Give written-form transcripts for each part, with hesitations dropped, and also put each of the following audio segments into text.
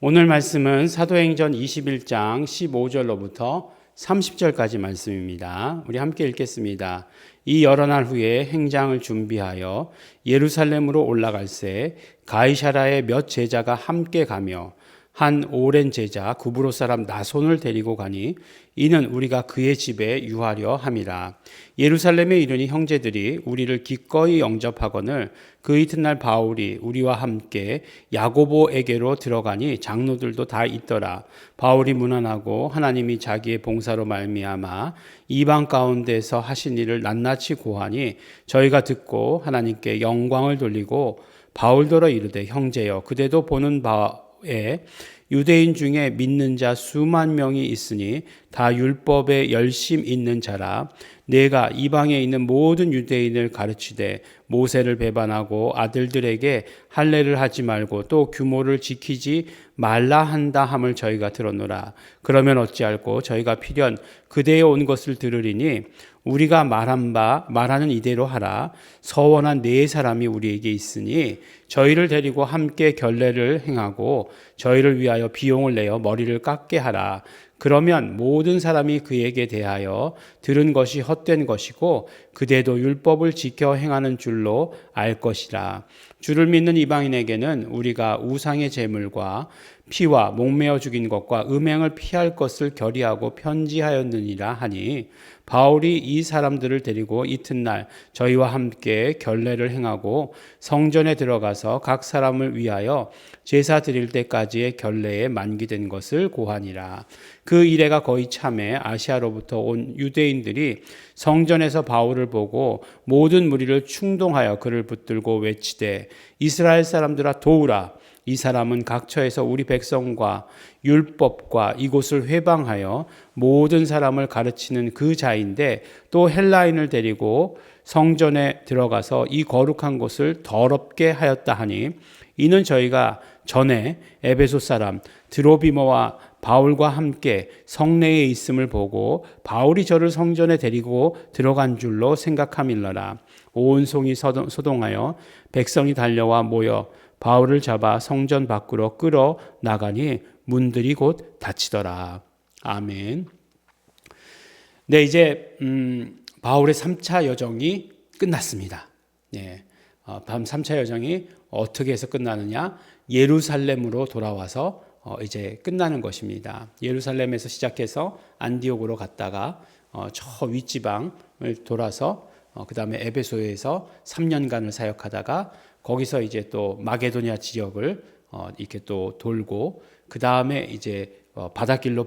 오늘 말씀은 사도행전 21장 15절로부터 30절까지 말씀입니다. 우리 함께 읽겠습니다. 이 여러 날 후에 행장을 준비하여 예루살렘으로 올라갈새 가이사랴에 몇 제자가 함께 가며 한 오랜 제자 구브로 사람 나손을 데리고 가니 이는 우리가 그의 집에 유하려 함이라. 예루살렘에 이르니 형제들이 우리를 기꺼이 영접하거늘 그 이튿날 바울이 우리와 함께 야고보에게로 들어가니 장로들도 다 있더라. 바울이 문안하고 하나님이 자기의 봉사로 말미암아 이방 가운데서 하신 일을 낱낱이 고하니 저희가 듣고 하나님께 영광을 돌리고 바울더러 이르되 형제여 그대도 보는 바에 유대인 중에 믿는 자 수만 명이 있으니 다 율법에 열심 있는 자라. 내가 이방에 있는 모든 유대인을 가르치되 모세를 배반하고 아들들에게 할례를 하지 말고 또 규모를 지키지 말라 한다 함을 저희가 들었노라. 그러면 어찌할꼬 저희가 필연 그대에 온 것을 들으리니 우리가 말하는 이대로 하라. 서원한 네 사람이 우리에게 있으니 저희를 데리고 함께 결례를 행하고 저희를 위하여 비용을 내어 머리를 깎게 하라. 그러면 모든 사람이 그에게 대하여 들은 것이 헛된 것이고 그대도 율법을 지켜 행하는 줄로 알 것이라. 주를 믿는 이방인에게는 우리가 우상의 제물과 피와 목매어 죽인 것과 음행을 피할 것을 결의하고 편지하였느니라 하니 바울이 이 사람들을 데리고 이튿날 저희와 함께 결례를 행하고 성전에 들어가서 각 사람을 위하여 제사 드릴 때까지의 결례에 만기된 것을 고하니라. 그 이래가 거의 참에 아시아로부터 온 유대인들이 성전에서 바울을 보고 모든 무리를 충동하여 그를 붙들고 외치되 이스라엘 사람들아 도우라. 이 사람은 각처에서 우리 백성과 율법과 이곳을 회방하여 모든 사람을 가르치는 그 자인데 또 헬라인을 데리고 성전에 들어가서 이 거룩한 곳을 더럽게 하였다 하니 이는 저희가 전에 에베소 사람 드로비모와 바울과 함께 성내에 있음을 보고 바울이 저를 성전에 데리고 들어간 줄로 생각함일러라. 온 성이 소동하여 백성이 달려와 모여 바울을 잡아 성전 밖으로 끌어 나가니 문들이 곧 닫히더라. 아멘. 네, 이제 바울의 3차 여정이 끝났습니다. 네, 다음 3차 여정이 어떻게 해서 끝나느냐? 예루살렘으로 돌아와서 이제 끝나는 것입니다. 예루살렘에서 시작해서 안디옥으로 갔다가 저 윗지방을 돌아서 그 다음에 에베소에서 3년간을 사역하다가 거기서 이제 또 마게도니아 지역을 이렇게 또 돌고 그 다음에 이제 바닷길로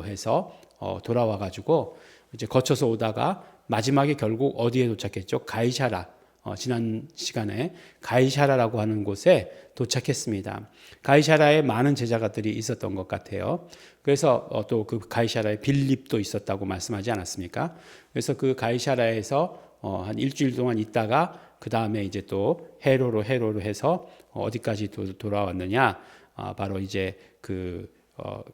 해서 돌아와 가지고 이제 거쳐서 오다가 마지막에 결국 어디에 도착했죠? 가이사랴. 지난 시간에 가이사랴라고 하는 곳에 도착했습니다. 가이사랴에 많은 제자가들이 있었던 것 같아요. 그래서 또 그 가이사랴에 빌립도 있었다고 말씀하지 않았습니까? 그래서 그 가이사랴에서 한 일주일 동안 있다가 그 다음에 이제 또 헤로로 해서 어디까지 돌아왔느냐? 바로 이제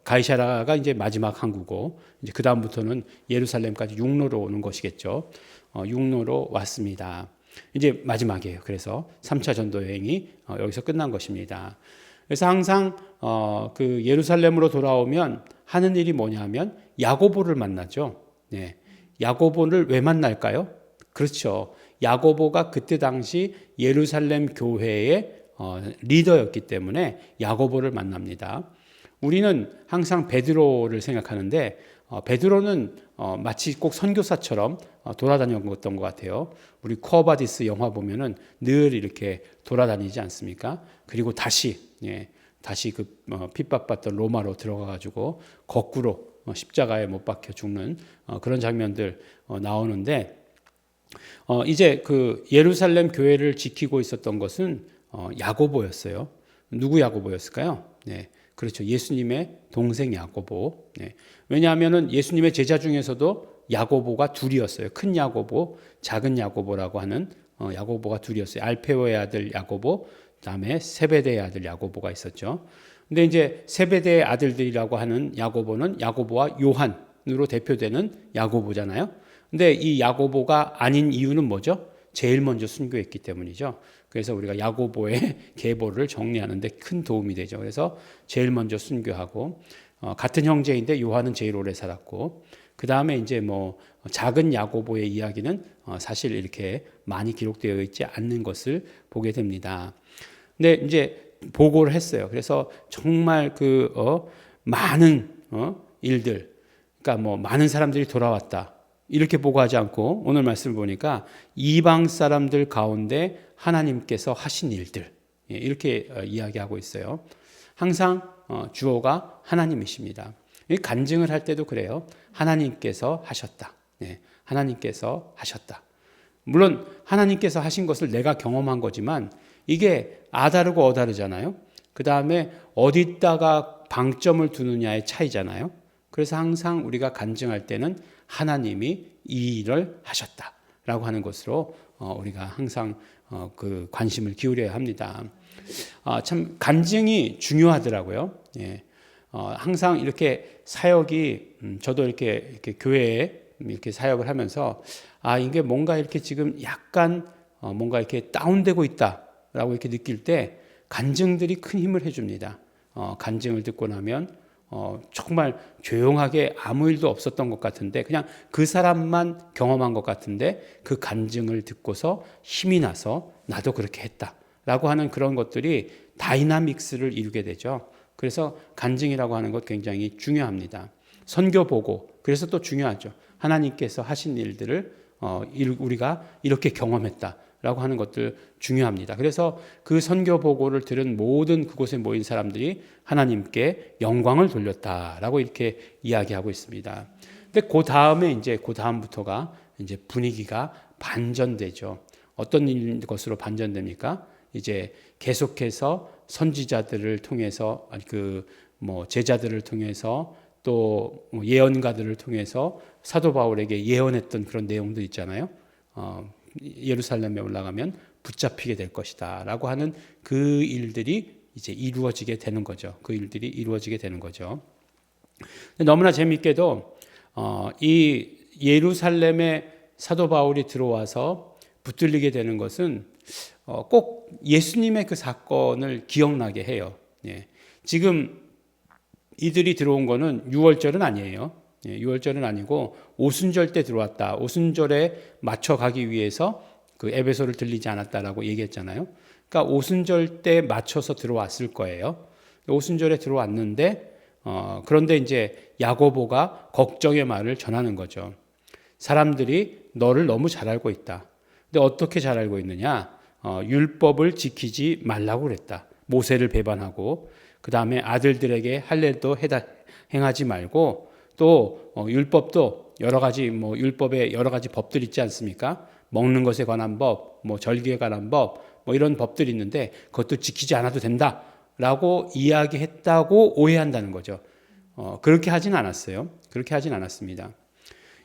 가이사랴가 이제 마지막 항구고 이제 그 다음부터는 예루살렘까지 육로로 오는 것이겠죠. 육로로 왔습니다. 이제 마지막이에요. 그래서 3차 전도 여행이 여기서 끝난 것입니다. 그래서 항상 그 예루살렘으로 돌아오면 하는 일이 뭐냐면 야고보를 만나죠. 네. 야고보를 왜 만날까요? 그렇죠. 야고보가 그때 당시 예루살렘 교회의 리더였기 때문에 야고보를 만납니다. 우리는 항상 베드로를 생각하는데 베드로는 마치 꼭 선교사처럼 돌아다녔던 것 같아요. 우리 쿠어바디스 영화 보면은 늘 이렇게 돌아다니지 않습니까? 그리고 다시 그 핍박받던 로마로 들어가가지고 거꾸로 십자가에 못 박혀 죽는 그런 장면들 나오는데 이제 그 예루살렘 교회를 지키고 있었던 것은 야고보였어요. 누구 야고보였을까요? 네. 그렇죠. 예수님의 동생 야고보. 네. 왜냐하면은 예수님의 제자 중에서도 야고보가 둘이었어요. 큰 야고보, 작은 야고보라고 하는 야고보가 둘이었어요. 알페오의 아들 야고보, 그다음에 세베대의 아들 야고보가 있었죠. 근데 이제 세베대의 아들들이라고 하는 야고보는 야고보와 요한으로 대표되는 야고보잖아요. 근데 이 야고보가 아닌 이유는 뭐죠? 제일 먼저 순교했기 때문이죠. 그래서 우리가 야고보의 계보를 정리하는 데 큰 도움이 되죠. 그래서 제일 먼저 순교하고 같은 형제인데 요한은 제일 오래 살았고 그 다음에 이제 뭐 작은 야고보의 이야기는 사실 이렇게 많이 기록되어 있지 않는 것을 보게 됩니다. 근데 이제 보고를 했어요. 그래서 정말 많은 일들, 그러니까 뭐 많은 사람들이 돌아왔다. 이렇게 보고하지 않고 오늘 말씀을 보니까 이방 사람들 가운데 하나님께서 하신 일들 이렇게 이야기하고 있어요. 항상 주어가 하나님이십니다. 간증을 할 때도 그래요. 하나님께서 하셨다. 네, 하나님께서 하셨다. 물론 하나님께서 하신 것을 내가 경험한 거지만 이게 아다르고 어다르잖아요. 그 다음에 어디다가 방점을 두느냐의 차이잖아요. 그래서 항상 우리가 간증할 때는 하나님이 이 일을 하셨다라고 하는 것으로 우리가 항상 그 관심을 기울여야 합니다. 참 간증이 중요하더라고요. 예. 항상 이렇게 사역이 저도 이렇게 교회에 이렇게 사역을 하면서 이게 뭔가 이렇게 지금 약간 뭔가 이렇게 다운되고 있다라고 이렇게 느낄 때 간증들이 큰 힘을 해줍니다. 간증을 듣고 나면 정말 조용하게 아무 일도 없었던 것 같은데 그냥 그 사람만 경험한 것 같은데 그 간증을 듣고서 힘이 나서 나도 그렇게 했다라고 하는 그런 것들이 다이나믹스를 이루게 되죠. 그래서 간증이라고 하는 것 굉장히 중요합니다. 선교 보고 그래서 또 중요하죠. 하나님께서 하신 일들을 우리가 이렇게 경험했다라고 하는 것들 중요합니다. 그래서 그 선교 보고를 들은 모든 그곳에 모인 사람들이 하나님께 영광을 돌렸다라고 이렇게 이야기하고 있습니다. 근데 그 다음부터가 이제 분위기가 반전되죠. 어떤 것으로 반전됩니까? 이제 계속해서 선지자들을 통해서 제자들을 통해서 또 예언가들을 통해서 사도 바울에게 예언했던 그런 내용들 있잖아요. 예루살렘에 올라가면 붙잡히게 될 것이다라고 하는 그 일들이 이제 이루어지게 되는 거죠. 그 일들이 이루어지게 되는 거죠. 너무나 재미있게도 이 예루살렘에 사도 바울이 들어와서 붙들리게 되는 것은 꼭 예수님의 그 사건을 기억나게 해요. 예. 지금 이들이 들어온 거는 6월절은 아니에요. 6월절은 아니고 오순절 때 들어왔다. 오순절에 맞춰 가기 위해서 그 에베소를 들리지 않았다라고 얘기했잖아요. 그러니까 오순절 때 맞춰서 들어왔을 거예요. 오순절에 들어왔는데 그런데 이제 야고보가 걱정의 말을 전하는 거죠. 사람들이 너를 너무 잘 알고 있다. 근데 어떻게 잘 알고 있느냐? 율법을 지키지 말라고 그랬다. 모세를 배반하고 그 다음에 아들들에게 할례도 행하지 말고 또 율법도 여러 가지 율법에 여러 가지 법들 있지 않습니까? 먹는 것에 관한 법, 절기에 관한 법, 이런 법들이 있는데 그것도 지키지 않아도 된다라고 이야기했다고 오해한다는 거죠. 그렇게 하진 않았어요. 그렇게 하진 않았습니다.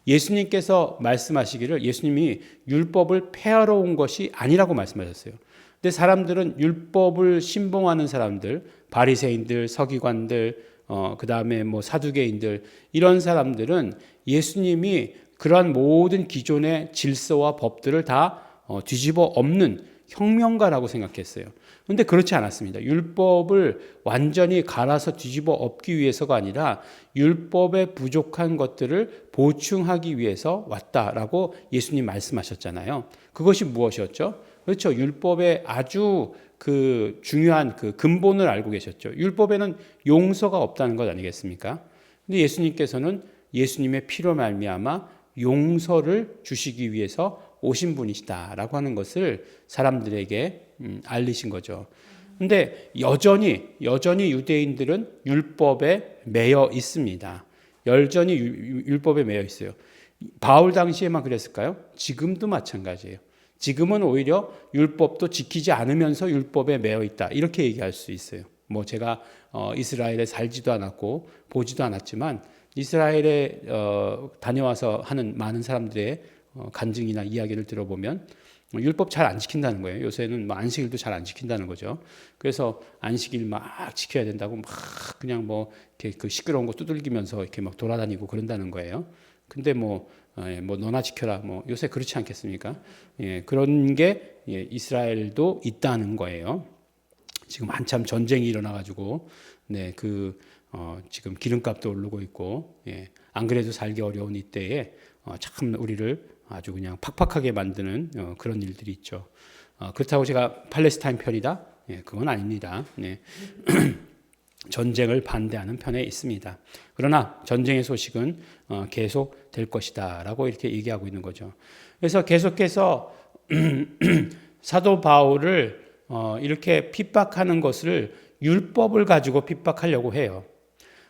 예수님께서 말씀하시기를 예수님이 율법을 폐하러 온 것이 아니라고 말씀하셨어요. 근데 사람들은 율법을 신봉하는 사람들, 바리새인들, 서기관들, 그 다음에 사두개인들 이런 사람들은 예수님이 그러한 모든 기존의 질서와 법들을 다 뒤집어 엎는 혁명가라고 생각했어요. 그런데 그렇지 않았습니다. 율법을 완전히 갈아서 뒤집어 엎기 위해서가 아니라 율법의 부족한 것들을 보충하기 위해서 왔다라고 예수님 말씀하셨잖아요. 그것이 무엇이었죠? 그렇죠. 율법의 아주 그 중요한 그 근본을 알고 계셨죠. 율법에는 용서가 없다는 것 아니겠습니까? 근데 예수님께서는 예수님의 피로 말미암아 용서를 주시기 위해서 오신 분이시다라고 하는 것을 사람들에게 알리신 거죠. 근데 여전히 유대인들은 율법에 매여 있습니다. 여전히 율법에 매여 있어요. 바울 당시에만 그랬을까요? 지금도 마찬가지예요. 지금은 오히려 율법도 지키지 않으면서 율법에 매여 있다. 이렇게 얘기할 수 있어요. 제가 이스라엘에 살지도 않았고 보지도 않았지만 이스라엘에 다녀와서 하는 많은 사람들의 간증이나 이야기를 들어보면 율법 잘 안 지킨다는 거예요. 요새는 안식일도 잘 안 지킨다는 거죠. 그래서 안식일 막 지켜야 된다고 막 그냥 이렇게 그 시끄러운 거 두들기면서 이렇게 막 돌아다니고 그런다는 거예요. 근데 뭐 너나 지켜라. 뭐 요새 그렇지 않겠습니까? 그런 게 이스라엘도 있다는 거예요. 지금 한참 전쟁이 일어나가지고 지금 기름값도 오르고 있고 안 그래도 살기 어려운 이때에 참 우리를 아주 그냥 팍팍하게 만드는 그런 일들이 있죠. 그렇다고 제가 팔레스타인 편이다? 그건 아닙니다. 전쟁을 반대하는 편에 있습니다. 그러나 전쟁의 소식은 계속 될 것이다라고 이렇게 얘기하고 있는 거죠. 그래서 계속해서 사도 바울을 이렇게 핍박하는 것을 율법을 가지고 핍박하려고 해요.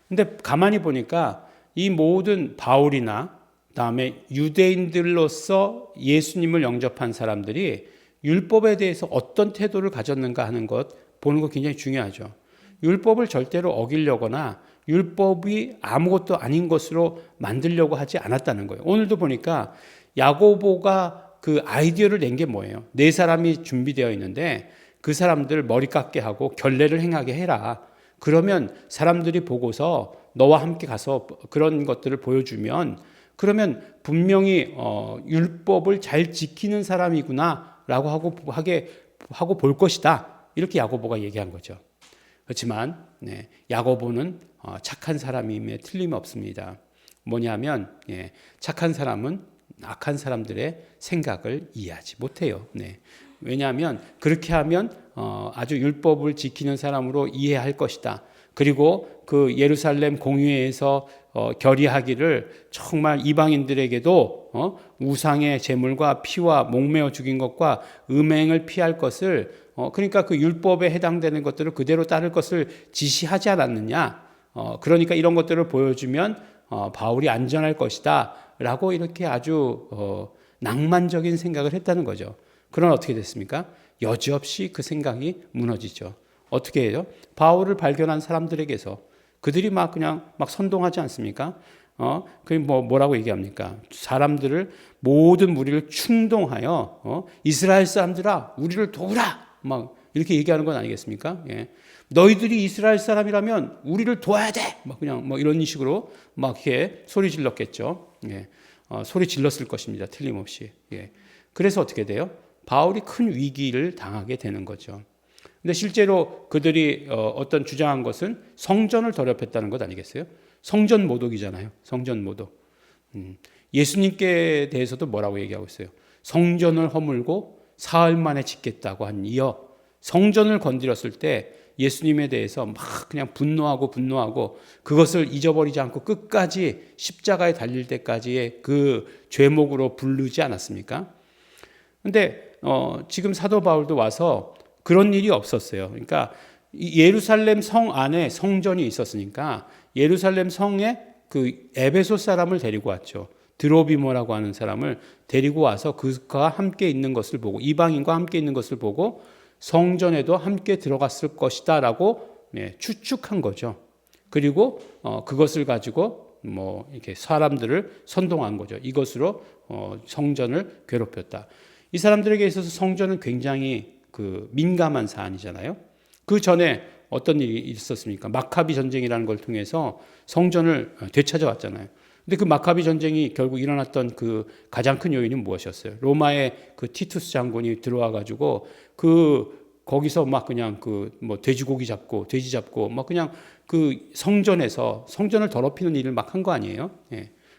근데 가만히 보니까 이 모든 바울이나 그다음에 유대인들로서 예수님을 영접한 사람들이 율법에 대해서 어떤 태도를 가졌는가 하는 것 보는 거 굉장히 중요하죠. 율법을 절대로 어기려거나 율법이 아무것도 아닌 것으로 만들려고 하지 않았다는 거예요. 오늘도 보니까 야고보가 그 아이디어를 낸 게 뭐예요? 네 사람이 준비되어 있는데 그 사람들 머리 깎게 하고 결례를 행하게 해라. 그러면 사람들이 보고서 너와 함께 가서 그런 것들을 보여주면 그러면 분명히 율법을 잘 지키는 사람이구나라고 하고 볼 것이다. 이렇게 야고보가 얘기한 거죠. 그렇지만 야고보는 착한 사람임에 틀림없습니다. 뭐냐면 착한 사람은 악한 사람들의 생각을 이해하지 못해요. 왜냐하면 그렇게 하면 아주 율법을 지키는 사람으로 이해할 것이다. 그리고 그 예루살렘 공회에서 결의하기를 정말 이방인들에게도 우상의 제물과 피와 목매어 죽인 것과 음행을 피할 것을 그러니까 그 율법에 해당되는 것들을 그대로 따를 것을 지시하지 않았느냐. 그러니까 이런 것들을 보여주면 바울이 안전할 것이다 라고 이렇게 아주 낭만적인 생각을 했다는 거죠. 그러나 어떻게 됐습니까? 여지없이 그 생각이 무너지죠. 어떻게 해요? 바울을 발견한 사람들에게서 그들이 그냥 선동하지 않습니까? 그 뭐라고 얘기합니까? 사람들을 모든 무리를 충동하여 이스라엘 사람들아 우리를 도우라 이렇게 얘기하는 건 아니겠습니까? 너희들이 이스라엘 사람이라면 우리를 도와야 돼. 그냥 이런 식으로 이렇게 소리 질렀겠죠. 소리 질렀을 것입니다. 틀림없이. 그래서 어떻게 돼요? 바울이 큰 위기를 당하게 되는 거죠. 근데 실제로 그들이 어떤 주장한 것은 성전을 더럽혔다는 것 아니겠어요? 성전 모독이잖아요. 성전 모독. 예수님께 대해서도 뭐라고 얘기하고 있어요? 성전을 허물고 사흘 만에 짓겠다고 한 이어 성전을 건드렸을 때 예수님에 대해서 그냥 분노하고 그것을 잊어버리지 않고 끝까지 십자가에 달릴 때까지의 그 죄목으로 부르지 않았습니까? 근데 지금 사도 바울도 와서 그런 일이 없었어요. 그러니까 예루살렘 성 안에 성전이 있었으니까 예루살렘 성에 그 에베소 사람을 데리고 왔죠. 드로비모라고 하는 사람을 데리고 와서 그가 함께 있는 것을 보고 이방인과 함께 있는 것을 보고 성전에도 함께 들어갔을 것이다라고 추측한 거죠. 그리고 그것을 가지고 이렇게 사람들을 선동한 거죠. 이것으로 성전을 괴롭혔다. 이 사람들에게 있어서 성전은 굉장히 그 민감한 사안이잖아요. 그 전에 어떤 일이 있었습니까? 마카비 전쟁이라는 걸 통해서 성전을 되찾아왔잖아요. 근데 그 마카비 전쟁이 결국 일어났던 그 가장 큰 요인은 무엇이었어요? 로마의 그 티투스 장군이 들어와 가지고 거기서 그냥 돼지고기 잡고 돼지 잡고 그냥 그 성전에서 성전을 더럽히는 일을 한 거 아니에요?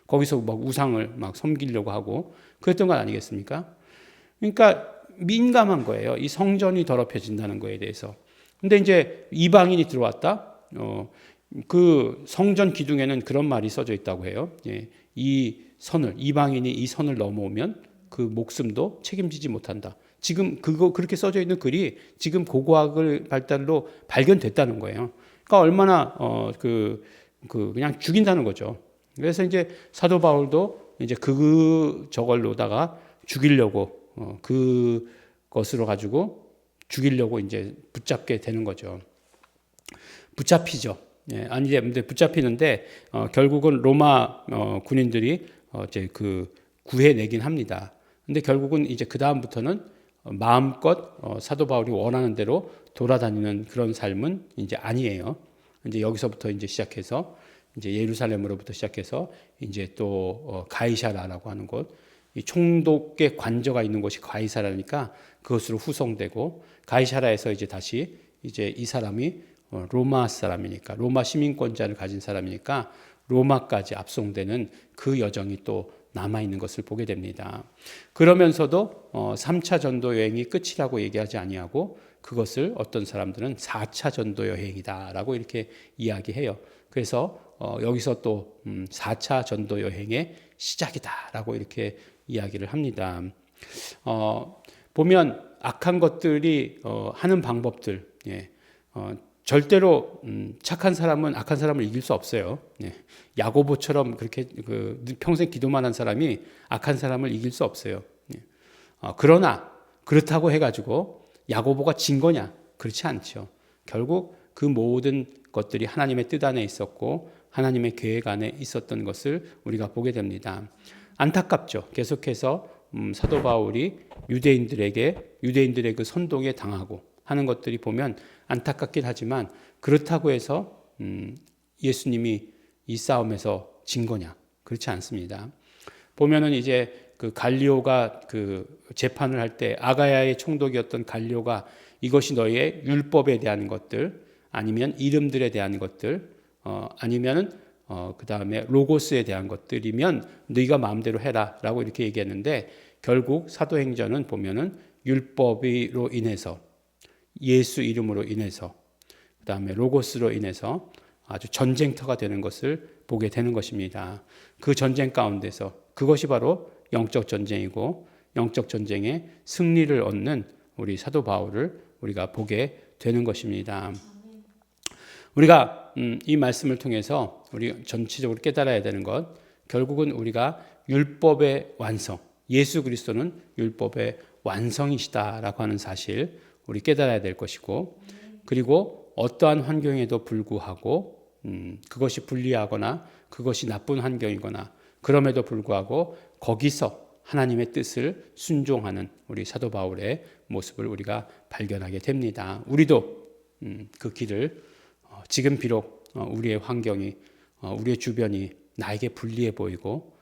거기서 우상을 섬기려고 하고 그랬던 건 아니겠습니까? 그러니까 민감한 거예요. 이 성전이 더럽혀진다는 거에 대해서. 근데 이제 이방인이 들어왔다. 그 성전 기둥에는 그런 말이 써져 있다고 해요. 이방인이 이 선을 넘어오면 그 목숨도 책임지지 못한다. 지금 그렇게 써져 있는 글이 지금 고고학을 발달로 발견됐다는 거예요. 그러니까 얼마나 그냥 죽인다는 거죠. 그래서 이제 사도 바울도 이제 저걸로다가 죽이려고 그것으로 가지고 죽이려고 이제 붙잡게 되는 거죠. 붙잡히죠. 근데 붙잡히는데 결국은 로마 군인들이 이제 구해내긴 합니다. 근데 결국은 이제 그 다음부터는 마음껏 사도 바울이 원하는 대로 돌아다니는 그런 삶은 이제 아니에요. 이제 여기서부터 이제 시작해서 이제 예루살렘으로부터 시작해서 이제 또 가이사라라고 하는 곳, 이 총독의 관저가 있는 곳이 가이사라니까 그것으로 후송되고, 가이사라에서 이제 다시 이제 이 사람이 로마 사람이니까, 로마 시민권자를 가진 사람이니까 로마까지 압송되는 그 여정이 또 남아있는 것을 보게 됩니다. 그러면서도 3차 전도 여행이 끝이라고 얘기하지 아니하고 그것을 어떤 사람들은 4차 전도 여행이다라고 이렇게 이야기해요. 그래서 여기서 또 4차 전도 여행의 시작이다라고 이렇게 이야기를 합니다. 보면 악한 것들이 하는 방법들, 절대로 착한 사람은 악한 사람을 이길 수 없어요. 야고보처럼 그렇게 평생 기도만 한 사람이 악한 사람을 이길 수 없어요. 그러나 그렇다고 해가지고 야고보가 진 거냐? 그렇지 않죠. 결국 그 모든 것들이 하나님의 뜻 안에 있었고 하나님의 계획 안에 있었던 것을 우리가 보게 됩니다. 안타깝죠. 계속해서 사도 바울이 유대인들의 그 선동에 당하고 하는 것들이 보면 안타깝긴 하지만, 그렇다고 해서 예수님이 이 싸움에서 진 거냐? 그렇지 않습니다. 보면은 이제 그 갈리오가 그 재판을 할 때 아가야의 총독이었던 갈리오가 이것이 너희의 율법에 대한 것들, 아니면 이름들에 대한 것들, 아니면은 그 다음에 로고스에 대한 것들이면 너희가 마음대로 해라라고 이렇게 얘기했는데, 결국 사도행전은 보면은 율법으로 인해서, 예수 이름으로 인해서, 그 다음에 로고스로 인해서 아주 전쟁터가 되는 것을 보게 되는 것입니다. 그 전쟁 가운데서 그것이 바로 영적 전쟁이고, 영적 전쟁의 승리를 얻는 우리 사도 바울을 우리가 보게 되는 것입니다. 우리가 이 말씀을 통해서 우리 전체적으로 깨달아야 되는 것, 결국은 우리가 율법의 완성, 예수 그리스도는 율법의 완성이시다라고 하는 사실 우리 깨달아야 될 것이고, 그리고 어떠한 환경에도 불구하고 그것이 불리하거나 그것이 나쁜 환경이거나 그럼에도 불구하고 거기서 하나님의 뜻을 순종하는 우리 사도 바울의 모습을 우리가 발견하게 됩니다. 우리도 그 길을 지금 비록 우리의 환경이, 우리의 주변이 나에게 불리해 보이고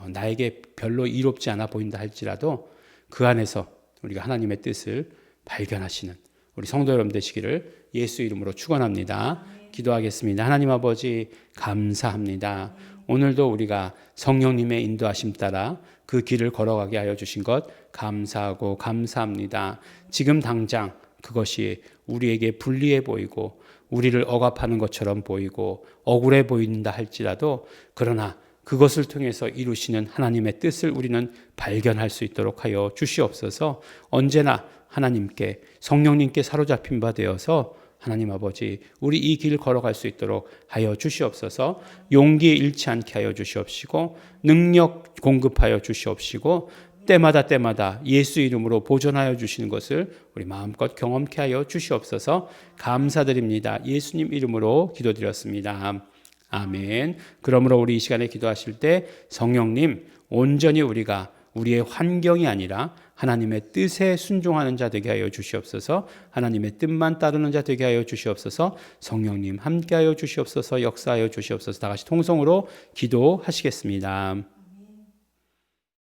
나에게 별로 이롭지 않아 보인다 할지라도 그 안에서 우리가 하나님의 뜻을 발견하시는 우리 성도 여러분 되시기를 예수 이름으로 축원합니다. 기도하겠습니다. 하나님 아버지 감사합니다. 오늘도 우리가 성령님의 인도하심 따라 그 길을 걸어가게 하여 주신 것 감사하고 감사합니다. 지금 당장 그것이 우리에게 불리해 보이고 우리를 억압하는 것처럼 보이고 억울해 보인다 할지라도, 그러나 그것을 통해서 이루시는 하나님의 뜻을 우리는 발견할 수 있도록 하여 주시옵소서. 언제나 하나님께, 성령님께 사로잡힌 바 되어서 하나님 아버지 우리 이 길 걸어갈 수 있도록 하여 주시옵소서. 용기 잃지 않게 하여 주시옵시고 능력 공급하여 주시옵시고 때마다 예수 이름으로 보존하여 주시는 것을 우리 마음껏 경험케 하여 주시옵소서. 감사드립니다. 예수님 이름으로 기도드렸습니다. 아멘. 그러므로 우리 이 시간에 기도하실 때 성령님 온전히 우리가 우리의 환경이 아니라 하나님의 뜻에 순종하는 자 되게 하여 주시옵소서. 하나님의 뜻만 따르는 자 되게 하여 주시옵소서. 성령님 함께 하여 주시옵소서. 역사하여 주시옵소서. 다 같이 통성으로 기도하시겠습니다.